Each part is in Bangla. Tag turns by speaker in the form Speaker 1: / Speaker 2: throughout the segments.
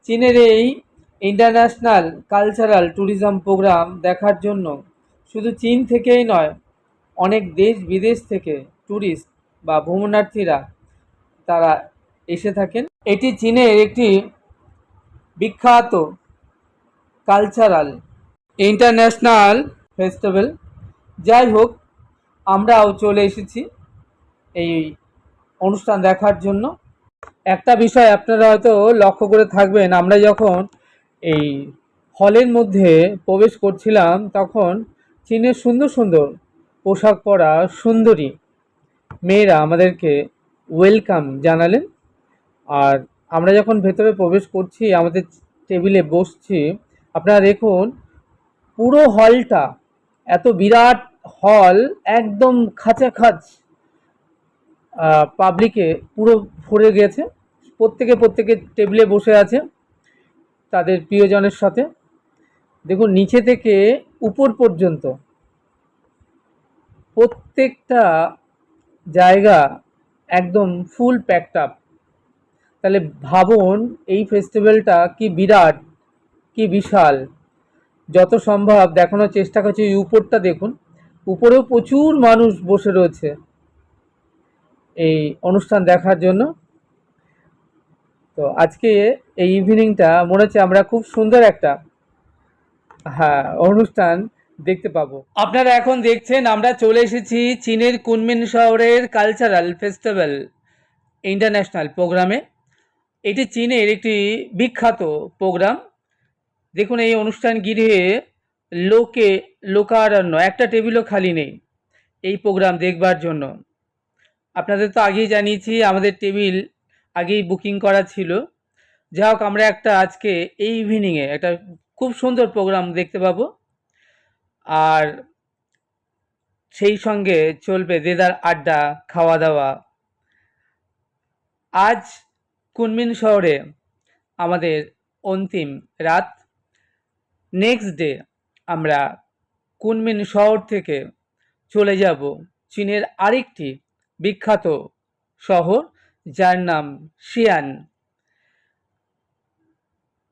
Speaker 1: চীনের এই ইন্টারন্যাশনাল কালচারাল ট্যুরিজম প্রোগ্রাম দেখার জন্য শুধু চীন থেকেই নয়, অনেক দেশ বিদেশ থেকে ট্যুরিস্ট বা ভ্রমণার্থীরা তারা এসে থাকেন। এটি চীনের একটি বিখ্যাত কালচারাল ইন্টারন্যাশনাল ফেস্টিভ্যাল। যাই হোক, আমরাও চলে এসেছি এই অনুষ্ঠান দেখার জন্য। একটা বিষয় আপনারা হয়তো লক্ষ্য করে থাকবেন, আমরা যখন এই হলের মধ্যে প্রবেশ করছিলাম তখন চীনের সুন্দর সুন্দর পোশাক পরা সুন্দরী মেয়েরা আমাদেরকে ওয়েলকাম জানালেন। আর আমরা যখন ভেতরে প্রবেশ করছি, আমাদের টেবিলে বসছি, আপনারা দেখুন পুরো হলটা, এত বিরাট হল, একদম খাঁচাখাচ পাবলিকে পুরো ভরে গেছে। প্রত্যেকে টেবিলে বসে আছে তাদের প্রিয়জনের সাথে। দেখুন নিচে থেকে উপর পর্যন্ত প্রত্যেকটা জায়গা একদম ফুল প্যাকড আপ। তাহলে ভাবুন এই ফেস্টিভ্যালটা কি বিরাট, কি বিশাল। যত সম্ভব দেখানোর চেষ্টা করছি। উপরটা দেখুন, উপরেও প্রচুর মানুষ বসে রয়েছে এই অনুষ্ঠান দেখার জন্য। তো আজকে এই ইভিনিংটা মনে হচ্ছে আমরা খুব সুন্দর একটা অনুষ্ঠান দেখতে পাবো। আপনারা এখন দেখছেন আমরা চলে এসেছি চীনের কুনমিন শহরের কালচারাল ফেস্টিভ্যাল ইন্টারন্যাশনাল প্রোগ্রামে। এটি চীনের একটি বিখ্যাত প্রোগ্রাম। দেখুন এই অনুষ্ঠান ঘিরে লোকারণ্য, একটা টেবিলও খালি নেই এই প্রোগ্রাম দেখবার জন্য। আপনাদের তো আগেই জানিয়েছি আমাদের টেবিল আগেই বুকিং করা ছিল। যাই হোক, আমরা একটা আজকে এই ইভিনিংয়ে একটা খুব সুন্দর প্রোগ্রাম দেখতে পাবো। আর সেই সঙ্গে চলবে দেদার আড্ডা, খাওয়া দাওয়া। আজ কুনমিন শহরে আমাদের অন্তিম রাত। নেক্সট ডে আমরা কুনমিন শহর থেকে চলে যাব চীনের আরেকটি বিখ্যাত শহর, যার নাম শিয়ান।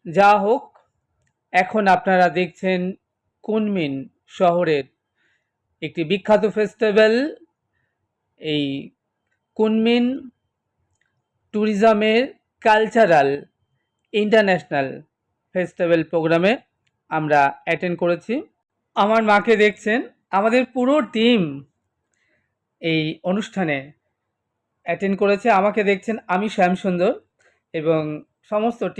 Speaker 1: যা হোক, এখন আপনারা দেখছেন কুনমিন শহরের একটি বিখ্যাত ফেস্টিভ্যাল, এই কুনমিন ট্যুরিজমের কালচারাল ইন্টারন্যাশনাল ফেস্টিভ্যাল প্রোগ্রামে আমরা অ্যাটেন্ড করেছি। আমার মাকে দেখছেন, আমাদের পুরো টিম এই অনুষ্ঠানে অ্যাটেন্ড করেছে। আমাকে দেখছেন, আমি শ্যামসুন্দর এবং সমস্ত টিম